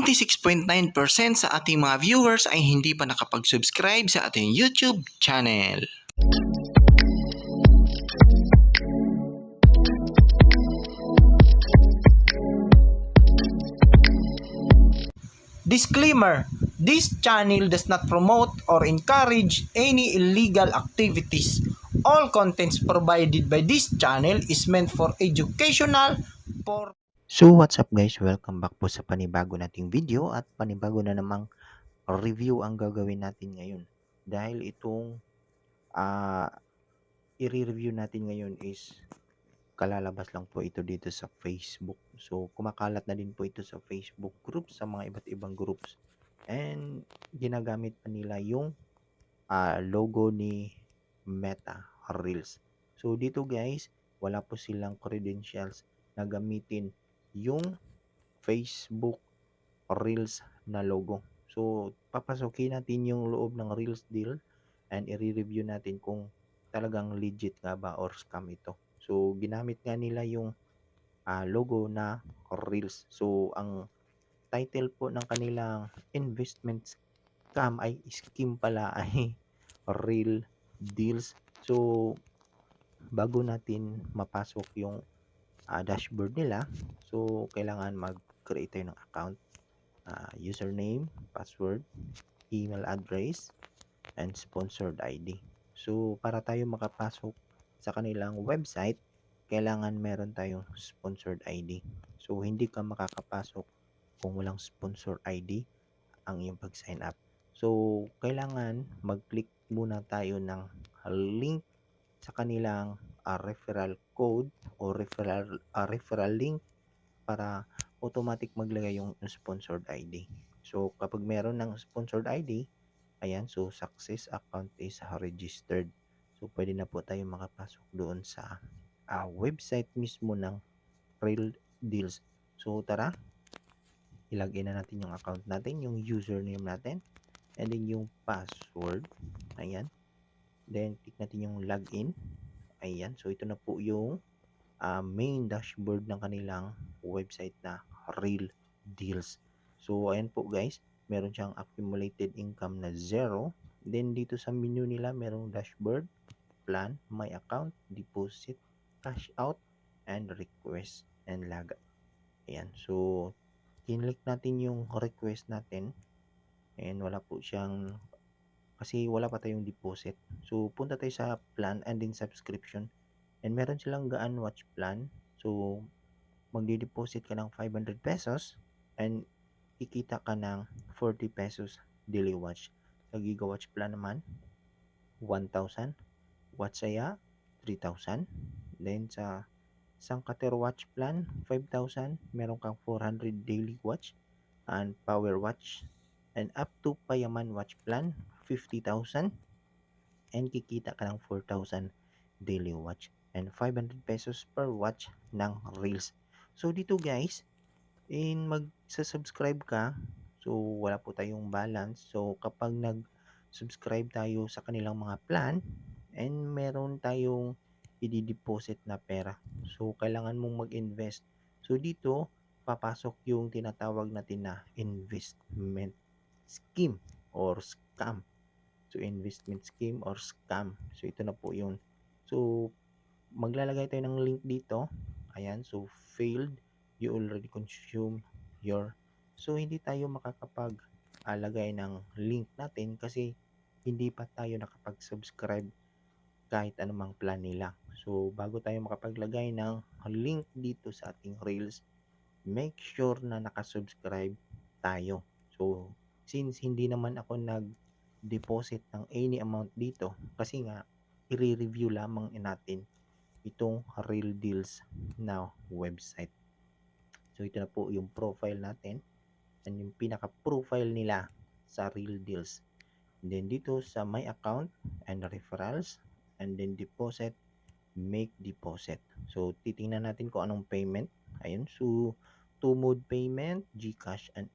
96.9% sa ating mga viewers ay hindi pa nakapag-subscribe sa ating YouTube channel. Disclaimer: this channel does not promote or encourage any illegal activities. All contents provided by this channel is meant for educational purposes. So what's up guys, welcome back po sa panibago nating video at panibago na namang review ang gagawin natin ngayon. Dahil itong i-review natin ngayon is kalalabas lang po ito dito sa Facebook. So kumakalat na din po ito sa Facebook groups, sa mga iba't ibang groups. And ginagamit pa nila yung logo ni Meta Reels. So dito guys, wala po silang credentials na gamitin yung Facebook Reels na logo. So, papasukin natin yung loob ng Reels deal and i-review natin kung talagang legit nga ba or scam ito. So, ginamit nga nila yung logo na Reels. So, ang title po ng kanilang investment scam ay scheme pala ay Real Deals. So, bago natin mapasok yung dashboard nila, so kailangan mag-create tayo ng account, username, password, email address, and sponsored ID. So para tayo makapasok sa kanilang website, kailangan meron tayong sponsored ID. So hindi ka makakapasok kung walang sponsored ID ang iyong pag-sign up. So kailangan mag-click muna tayo ng link sa kanilang referral code o referral link para automatic maglagay yung sponsored ID. So kapag meron ng sponsored ID, ayan, so success account is registered. So pwede na po tayo makapasok doon sa website mismo ng Real Deals. So tara, ilagay na natin yung account natin, yung username natin, and then yung password. Ayan. Then click natin yung login. Ayan, so ito na po yung main dashboard ng kanilang website na Real Deals. So ayan po guys, meron siyang accumulated income na 0. Then dito sa menu nila, merong dashboard, plan, my account, deposit, cash out, and request and log. Ayan, so kinlik natin yung request natin and wala po siyang, kasi wala pa tayong deposit. So punta tayo sa plan and then subscription. And meron silang gaan watch plan. So, magdi-deposit ka ng 500 pesos and kikita ka ng 40 pesos daily watch. Sa Gigawatch plan naman, 1,000. Watsaya, 3,000. Then sa Sangkater watch plan, 5,000. Meron kang 400 daily watch and power watch. And up to Payaman watch plan, 50,000. And kikita ka ng 4,000 daily watch and 500 pesos per watch ng Reels. So dito guys, magsa-subscribe ka, so wala po tayong balance. So kapag nag-subscribe tayo sa kanilang mga plan and meron tayong i-deposit na pera, so kailangan mong mag-invest. So dito papasok yung tinatawag natin na investment scheme or scam. So investment scheme or scam. So ito na po yun. So maglalagay tayo ng link dito. Ayan, so failed, you already consume your. So hindi tayo makakapag lagay ng link natin kasi hindi pa tayo nakapag-subscribe kahit anumang plan nila. So bago tayo makapaglagay ng link dito sa ating Reels, make sure na nakasubscribe tayo. So since hindi naman ako nag-deposit ng any amount dito, kasi nga i-review lamang natin itong Real Deals na website. So ito na po yung profile natin and yung pinaka-profile nila sa Real Deals. And then dito sa my account and referrals and then deposit, make deposit. So titingnan natin kung anong payment. Ayun, so 2-mode payment, GCash and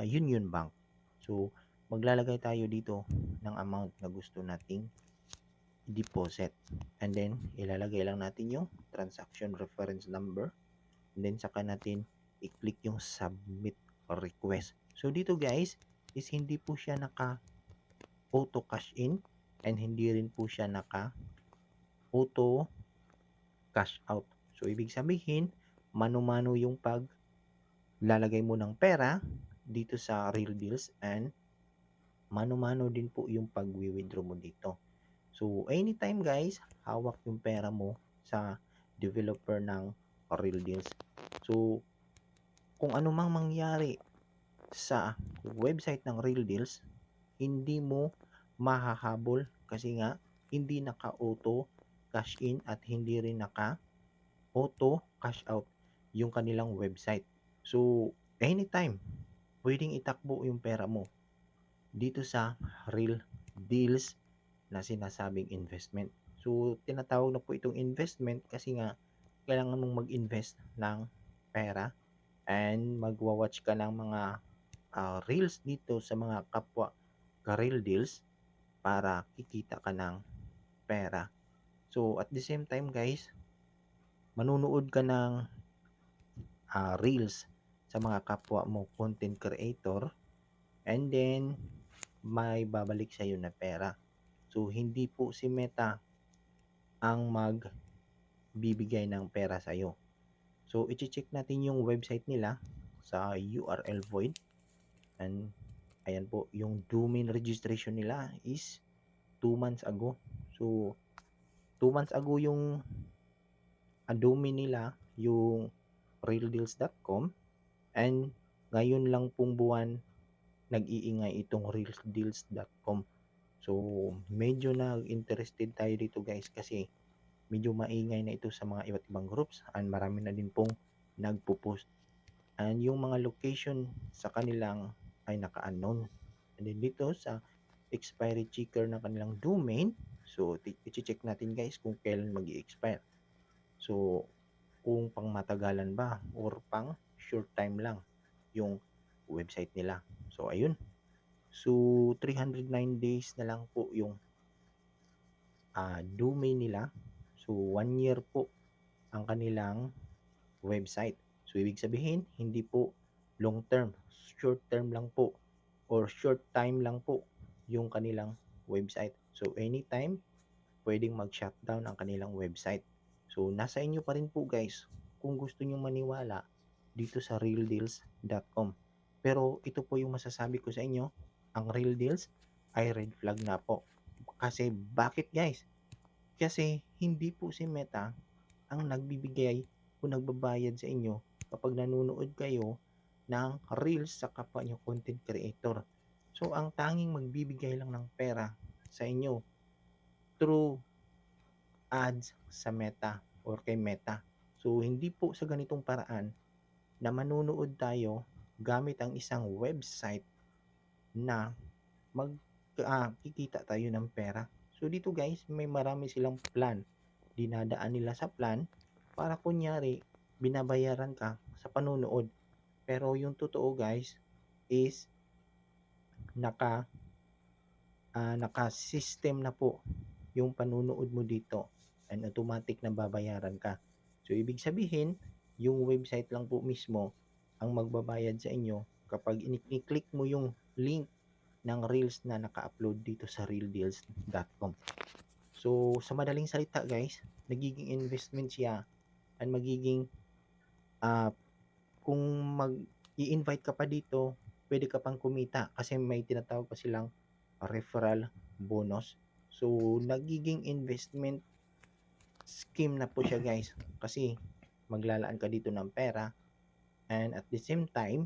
Union Bank. So maglalagay tayo dito ng amount na gusto nating deposit and then ilalagay lang natin yung transaction reference number and then saka natin i-click yung submit request. So dito guys is hindi po siya naka auto cash in and hindi rin po siya naka auto cash out. So ibig sabihin, mano-mano yung paglalagay mo ng pera dito sa Real Deals and mano-mano din po yung pag-withdraw mo dito. So anytime guys, hawak yung pera mo sa developer ng Real Deals. So kung ano mang mangyari sa website ng Real Deals, hindi mo mahahabol kasi nga hindi naka-auto cash in at hindi rin naka-auto cash out yung kanilang website. So, anytime, pwedeng itakbo yung pera mo dito sa Real Deals na sinasabing investment. So, tinatawag na po itong investment kasi nga kailangan mong mag-invest ng pera and magwa-watch ka ng mga reels dito sa mga kapwa ka-real deals para kikita ka ng pera. So, at the same time guys, manunood ka ng reels sa mga kapwa mo content creator and then may babalik sa iyo na pera. So, hindi po si Meta ang magbibigay ng pera sa iyo. So, i-check natin yung website nila sa URL void and ayan po, yung domain registration nila is 2 months ago. So, 2 months ago yung domain nila, yung realdeals.com and ngayon lang pong buwan nag-iingay itong realdeals.com. So, medyo interested tayo dito guys kasi medyo maingay na ito sa mga iba't ibang groups and marami na din pong nagpo-post. And yung mga location sa kanilang ay naka-unknown. And then dito sa expiry checker ng kanilang domain, so i-check natin guys kung kailan mag-i-expire. So, kung pang matagalan ba or pang short time lang yung website nila. So, ayun. So, 309 days na lang po yung domain nila. So, 1 year po ang kanilang website. So, ibig sabihin, hindi po long term, short term lang po or short time lang po yung kanilang website. So, anytime, pwedeng mag-shutdown ang kanilang website. So, nasa inyo pa rin po guys kung gusto nyo maniwala dito sa realdeals.com. Pero ito po yung masasabi ko sa inyo, ang Real Deals ay red flag na po. Kasi bakit guys? Kasi hindi po si Meta ang nagbibigay o nagbabayad sa inyo kapag nanonood kayo ng reels sa kapwa nyo content creator. So, ang tanging magbibigay lang ng pera sa inyo through ads sa Meta or kay Meta. So, hindi po sa ganitong paraan na manunood tayo gamit ang isang website na kikita tayo ng pera. So, dito guys, may marami silang plan. Dinadaan nila sa plan para kunyari, binabayaran ka sa panunood. Pero yung totoo guys is naka-system na po yung panunood mo dito and automatic na babayaran ka. So, ibig sabihin, yung website lang po mismo ang magbabayad sa inyo kapag i-click mo yung link ng reels na naka-upload dito sa realdeals.com. So, sa madaling salita guys, nagiging investment siya and magiging kung mag-i-invite ka pa dito, pwede ka pang kumita kasi may tinatawag pa silang referral bonus. So, nagiging investment scheme na po siya guys kasi maglalaan ka dito ng pera and at the same time,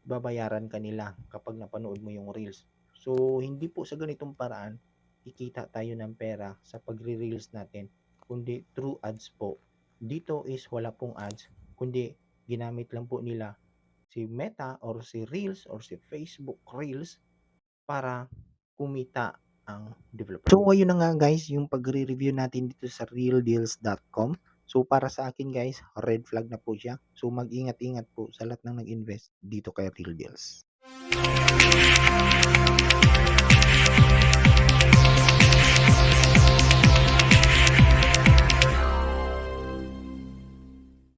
babayaran ka nila kapag napanood mo yung reels. So, hindi po sa ganitong paraan kikita tayo ng pera sa pagre-reels natin, kundi through ads po. Dito is wala pong ads, kundi ginamit lang po nila si Meta or si Reels or si Facebook Reels para kumita ang developer. So, ayun na nga guys, yung pagre-review natin dito sa realdeals.com. So, para sa akin guys, red flag na po siya. So, mag-ingat-ingat po sa lahat ng nag-invest dito kay Real Deals.